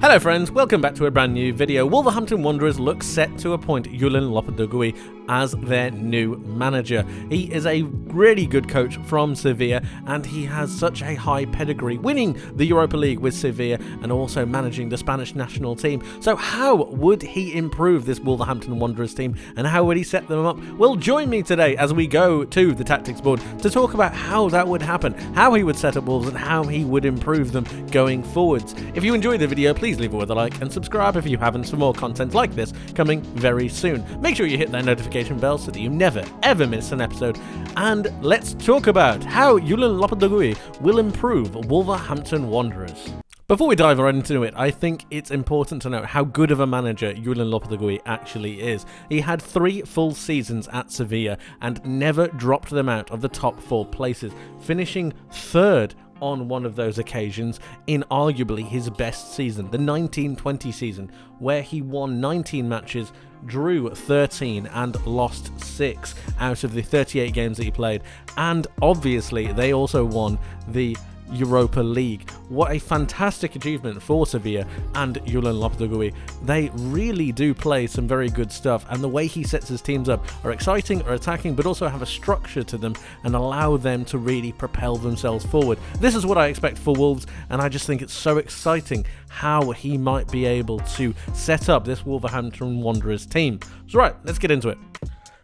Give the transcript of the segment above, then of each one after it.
Hello friends, welcome back to a brand new video. Wolverhampton Wanderers look set to appoint Julen Lopetegui as their new manager. He is a really good coach from Sevilla and he has such a high pedigree, winning the Europa League with Sevilla and also managing the Spanish national team. So how would he improve this Wolverhampton Wanderers team and how would he set them up? Well, join me today as we go to the tactics board to talk about how that would happen, how he would set up Wolves and how he would improve them going forwards. If you enjoyed the video, please leave it with a like and subscribe if you haven't for more content like this coming very soon. Make sure you hit that notification bell so that you never ever miss an episode, and let's talk about how Julen Lopetegui will improve Wolverhampton Wanderers. Before we dive right into it, I think it's important to note how good of a manager Julen Lopetegui actually is. He had 3 full seasons at Sevilla and never dropped them out of the top 4 places, finishing 3rd on one of those occasions in arguably his best season, the 1920 season, where he won 19 matches, drew 13 and lost 6 out of the 38 games that he played, and obviously they also won the Europa League. What a fantastic achievement for Sevilla and Julen Lopetegui. They really do play some very good stuff, and the way he sets his teams up are exciting, are attacking, but also have a structure to them and allow them to really propel themselves forward. This is what I expect for Wolves, and I just think it's so exciting how he might be able to set up this Wolverhampton Wanderers team. So right, let's get into it.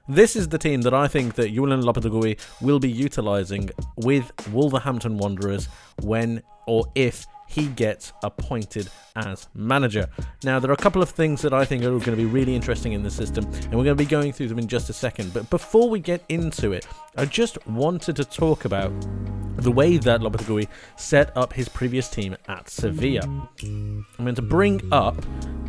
This is the team that I think that Julen Lopetegui will be utilising with Wolverhampton Wanderers when or if he gets appointed as manager. Now, there are a couple of things that I think are going to be really interesting in the system, and we're going to be going through them in just a second. But before we get into it, I just wanted to talk about the way that Lopetegui set up his previous team at Sevilla. I'm going to bring up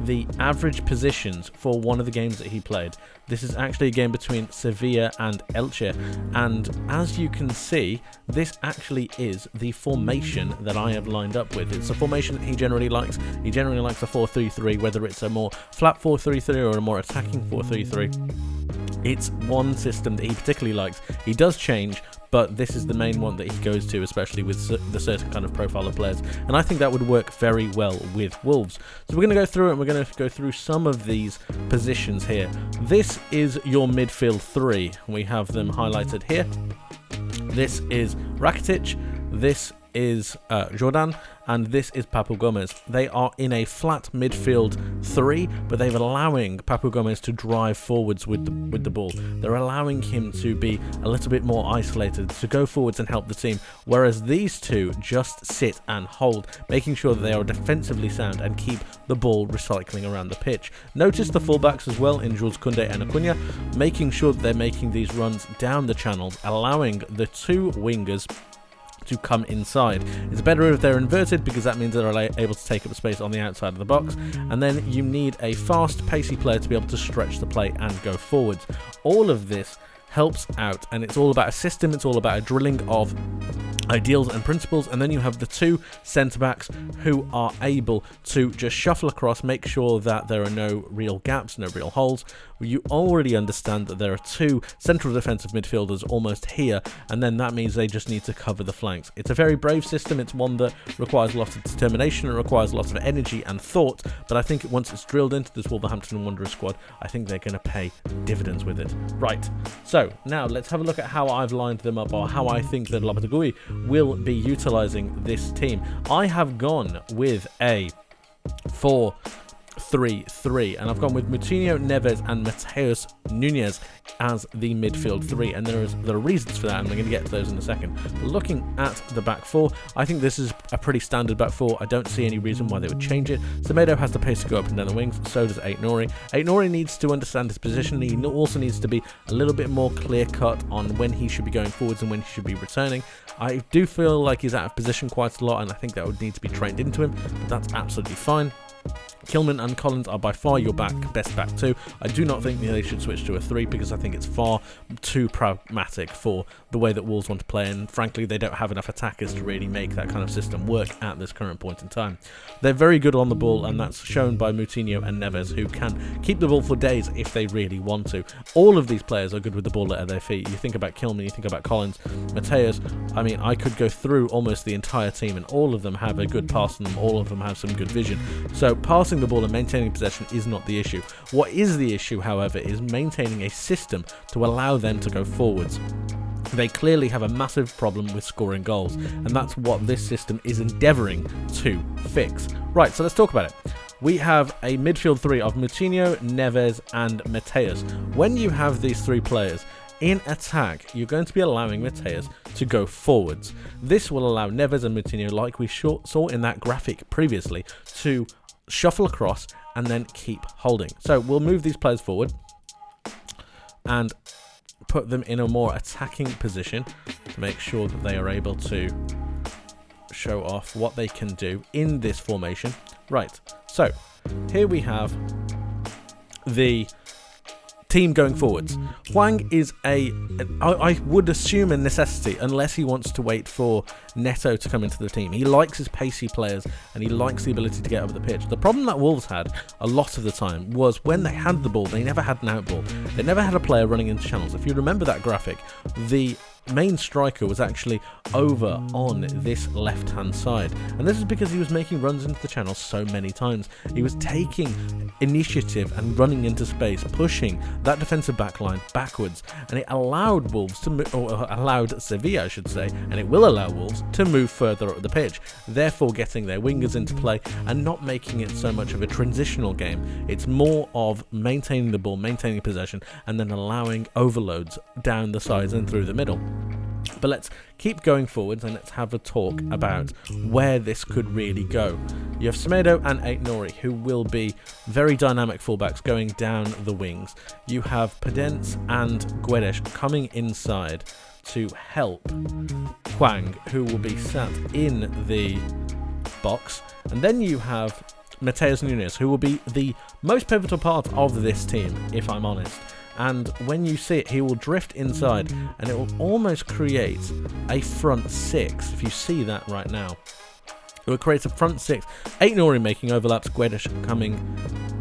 the average positions for one of the games that he played. This is actually a game between Sevilla and Elche, and as you can see, this actually is the formation that I have lined up with. It's a formation that he generally likes. He generally likes a 4-3-3, whether it's a more flat 4-3-3 or a more attacking 4-3-3. It's one system that he particularly likes. He does change, but this is the main one that he goes to, especially with the certain kind of profile of players. And I think that would work very well with Wolves. So we're going to go through it, and we're going to go through some of these positions here. This is your midfield 3. We have them highlighted here. This is Rakitic. This is Jordan, and this is Papu Gomez. They are in a flat midfield 3, but they're allowing Papu Gomez to drive forwards with the ball. They're allowing him to be a little bit more isolated, to go forwards and help the team, whereas these two just sit and hold, making sure that they are defensively sound and keep the ball recycling around the pitch. Notice the fullbacks as well in Jules Koundé and Acuna, making sure that they're making these runs down the channels, allowing the 2 wingers to come inside. It's better if they're inverted because that means they're able to take up space on the outside of the box, and then you need a fast, pacey player to be able to stretch the play and go forwards. All of this helps out, and it's all about a system, it's all about a drilling of ideals and principles, and then you have the 2 centre-backs who are able to just shuffle across, make sure that there are no real gaps, no real holes. You already understand that there are 2 central defensive midfielders almost here, and then that means they just need to cover the flanks. It's a very brave system, it's one that requires a lot of determination, it requires a lot of energy and thought, but I think once it's drilled into this Wolverhampton Wanderers squad, I think they're going to pay dividends with it. Right, so now let's have a look at how I've lined them up, or how I think that Lopetegui will be utilising this team. I have gone with a 4-3-3, and I've gone with Moutinho, Neves and Mateus Nunes as the midfield 3, and there are reasons for that, and we're going to get to those in a second. But looking at the back 4, I think this is a pretty standard back 4. I don't see any reason why they would change it. Semedo has the pace to go up and down the wings, so does Aït-Nouri. Aït-Nouri needs to understand his position. He also needs to be a little bit more clear-cut on when he should be going forwards and when he should be returning. I do feel like he's out of position quite a lot, and I think that would need to be trained into him, but that's absolutely fine. Kilman and Collins are by far your best back two. I do not think they should switch to a 3 because I think it's far too pragmatic for the way that Wolves want to play, and frankly they don't have enough attackers to really make that kind of system work at this current point in time. They're very good on the ball, and that's shown by Moutinho and Neves, who can keep the ball for days if they really want to. All of these players are good with the ball at their feet. You think about Kilman, you think about Collins, Mateus. I mean, I could go through almost the entire team, and all of them have a good pass in them, all of them have some good vision. So passing the ball and maintaining possession is not the issue. What is the issue, however, is maintaining a system to allow them to go forwards. They clearly have a massive problem with scoring goals, and that's what this system is endeavouring to fix. Right, so let's talk about it. We have a midfield three of Moutinho, Neves and Mateus. When you have these three players in attack, you're going to be allowing Mateus to go forwards. This will allow Neves and Moutinho, like we saw in that graphic previously, to shuffle across and then keep holding. So we'll move these players forward and put them in a more attacking position to make sure that they are able to show off what they can do in this formation. Right, so here we have the team going forwards. Hwang is I would assume a necessity unless he wants to wait for Neto to come into the team. He likes his pacey players and he likes the ability to get over the pitch. The problem that Wolves had a lot of the time was when they had the ball, they never had an out ball. They never had a player running into channels. If you remember that graphic, the main striker was actually over on this left hand side, and this is because he was making runs into the channel so many times. He was taking initiative and running into space, pushing that defensive back line backwards, and it allowed Wolves to allowed Sevilla, I should say, and it will allow Wolves to move further up the pitch, therefore getting their wingers into play and not making it so much of a transitional game. It's more of maintaining the ball, maintaining possession, and then allowing overloads down the sides and through the middle. But let's keep going forwards and let's have a talk about where this could really go. You have Semedo and Aït-Nouri, who will be very dynamic fullbacks going down the wings. You have Pedence and Guedes coming inside to help Hwang, who will be sat in the box. And then you have Matheus Nunes, who will be the most pivotal part of this team, if I'm honest. And when you see it, he will drift inside and it will almost create a front six. If you see that right now, it will create a front six. Aït-Nouri making overlaps, Guedes coming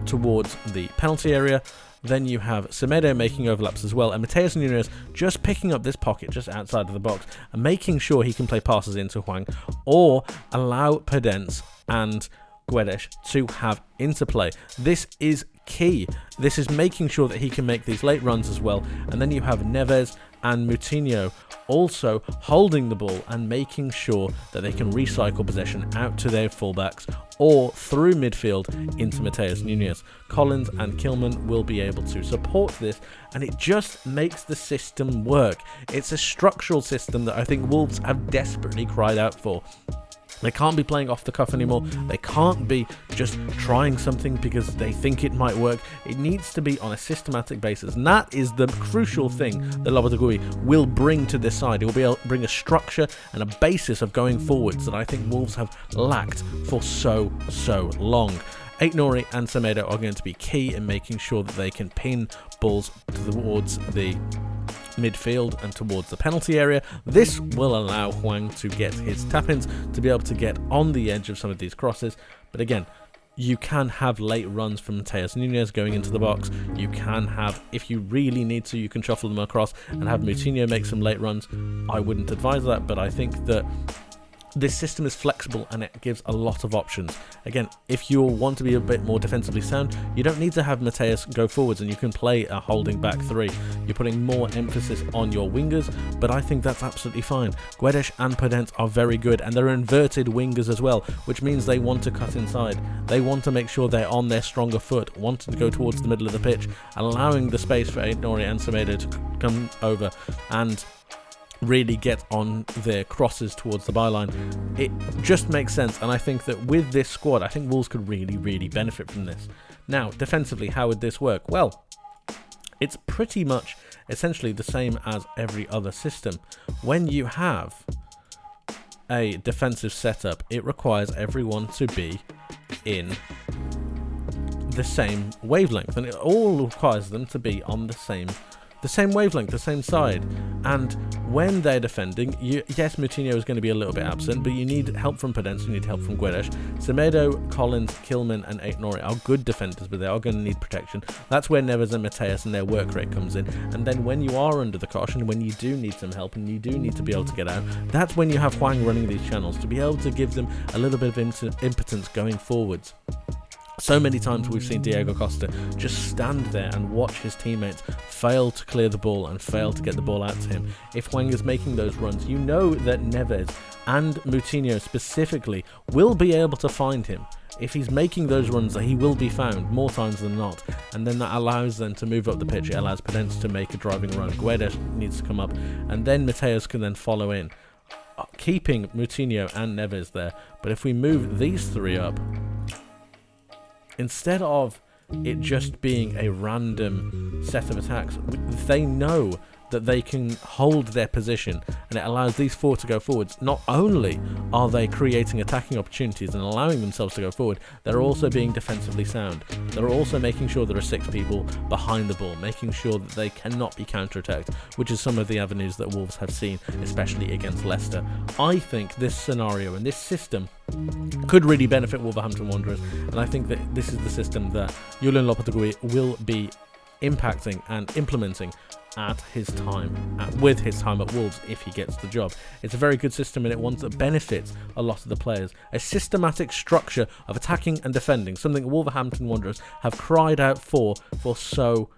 towards the penalty area. Then you have Semedo making overlaps as well, and Matheus Nunes just picking up this pocket just outside of the box and making sure he can play passes into Hwang, or allow Pedence and Guedes to have interplay. This is key. This is making sure that he can make these late runs as well. And then you have Neves and Moutinho also holding the ball and making sure that they can recycle possession out to their fullbacks or through midfield into Matheus Nunes. Collins and Kilman will be able to support this, and it just makes the system work. It's a structural system that I think Wolves have desperately cried out for. They can't be playing off the cuff anymore. They can't be just trying something because they think it might work. It needs to be on a systematic basis, and that is the crucial thing that Lopetegui will bring to this side. He will be able to bring a structure and a basis of going forwards that I think Wolves have lacked for so long. Aït-Nouri and Semedo are going to be key in making sure that they can pin balls towards the midfield and towards the penalty area. This will allow Hwang to get his tap-ins, to be able to get on the edge of some of these crosses. But again, you can have late runs from Matheus Nunes going into the box. You can have, if you really need to, you can shuffle them across and have Moutinho make some late runs. I wouldn't advise that, but I think that this system is flexible and it gives a lot of options. Again, if you want to be a bit more defensively sound, you don't need to have Mateus go forwards and you can play a holding back three. You're putting more emphasis on your wingers, but I think that's absolutely fine. Guedes and Pedence are very good, and they're inverted wingers as well, which means they want to cut inside. They want to make sure they're on their stronger foot, wanting to go towards the middle of the pitch, allowing the space for Aït-Nouri and Semedo to come over and really get on their crosses towards the byline. It just makes sense, and I think that with this squad, I think Wolves could really benefit from this. Now, defensively, how would this work? Well, it's pretty much essentially the same as every other system. When you have a defensive setup, it requires everyone to be in the same wavelength, and it all requires them to be on the same wavelength, the same side. And when they're defending, yes, Moutinho is going to be a little bit absent, but you need help from Podence, you need help from Guedes. Semedo, Collins, Kilman and Aït-Nouri are good defenders, but they are going to need protection. That's where Neves and Mateus and their work rate comes in. And then when you are under the caution, when you do need some help and you do need to be able to get out, that's when you have Hwang running these channels to be able to give them a little bit of impotence going forwards. So many times we've seen Diego Costa just stand there and watch his teammates fail to clear the ball and fail to get the ball out to him. If Hwang is making those runs, you know that Neves and Moutinho specifically will be able to find him. If he's making those runs, he will be found more times than not, and then that allows them to move up the pitch. It allows Podence to make a driving run. Guedes needs to come up, and then Mateus can then follow in, keeping Moutinho and Neves there. But if we move these three up, instead of it just being a random set of attacks, they know that they can hold their position, and it allows these four to go forwards. Not only are they creating attacking opportunities and allowing themselves to go forward, they're also being defensively sound. They're also making sure there are 6 people behind the ball, making sure that they cannot be counter-attacked, which is some of the avenues that Wolves have seen, especially against Leicester. I think this scenario and this system could really benefit Wolverhampton Wanderers, and I think that this is the system that Julen Lopetegui will be impacting and implementing with his time at Wolves if he gets the job. It's a very good system, and it one that benefits a lot of the players. A systematic structure of attacking and defending, something Wolverhampton Wanderers have cried out for so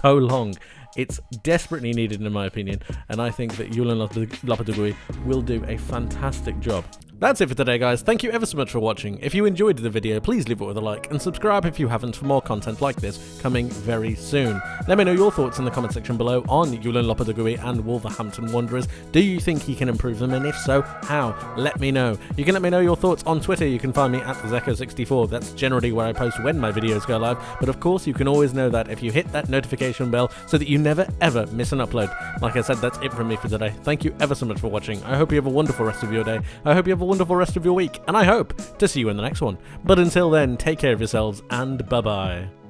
long. It's desperately needed in my opinion, and I think that Julen Lopetegui will do a fantastic job. That's it for today, guys. Thank you ever so much for watching. If you enjoyed the video, please leave it with a like and subscribe if you haven't for more content like this coming very soon. Let me know your thoughts in the comment section below on Julen Lopetegui and Wolverhampton Wanderers. Do you think he can improve them, and if so, how? Let me know. You can let me know your thoughts on Twitter. You can find me at Zekko64. That's generally where I post when my videos go live, but of course you can always know that if you hit that notification bell so that you never ever miss an upload. Like I said, that's it from me for today. Thank you ever so much for watching. I hope you have a wonderful rest of your day. I hope you have a wonderful rest of your week, and I hope to see you in the next one. But until then, take care of yourselves, and bye-bye.